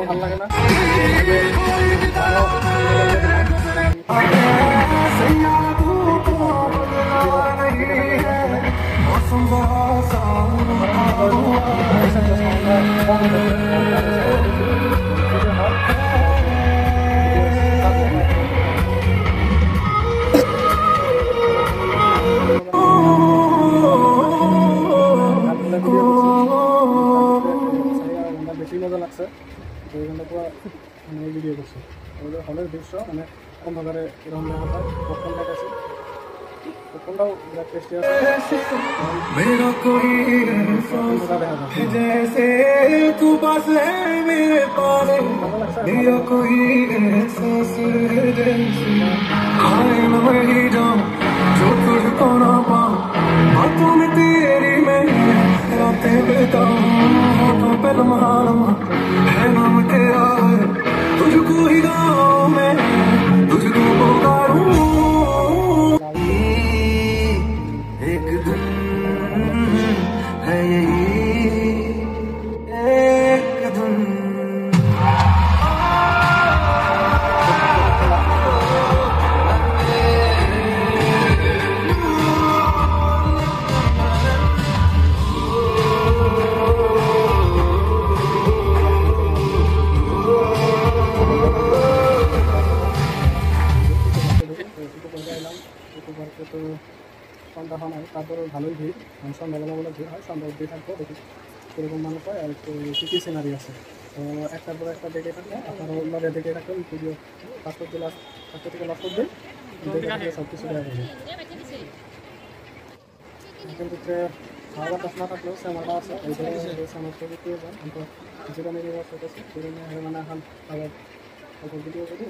ভালো লাগে না বেশি মজা লাগছে ওই জন্য পুরো মানে ভিডিও করছি ওদের হলের দৃশ্য মানে অন্ধকারে এরকম দেখা হয় পপকর্ন দেখাচ্ছি পপকর্নটাও টেস্টি আছে मेरा कोई जैसे तू बस है मेरे पास मेरा कोई एहसास जैसे आए मैं वही जाऊं जो तुझको ना पाऊं बातों में तेरी मैं रातें बिताऊं होठों पे लम्हा लम्हा है नाम तेरा है तुझको ही गाऊं मैं तुझको पुकारूं एक दिन है यही एक दिन তো সন্ধ্যা হয় নাই তারপরে ভালোই ভিড় সন্ধ্যাবেলা বলে ভিড় হয় সন্ধ্যা অবধি থাকবো দেখি কীরকম মানুষ হয় আর একটু কী কী সিনারি আছে তো একটার পর একটা দেখে থাকলে আপনারা লগে দেখে থাকবেন ভিডিও ফার্স্ট থেকে লাস্ট অবধি দেখে থাকলে সব কিছু দেখা যাবে কিন্তু খাওয়া দাওয়া না থাকলেও শ্যামাটা আছে এই শ্যামার ছবি পেয়ে যান কিন্তু যেখানে ব্যবস্থা করছি সেখানে মানে এখন আবার ভিডিও করি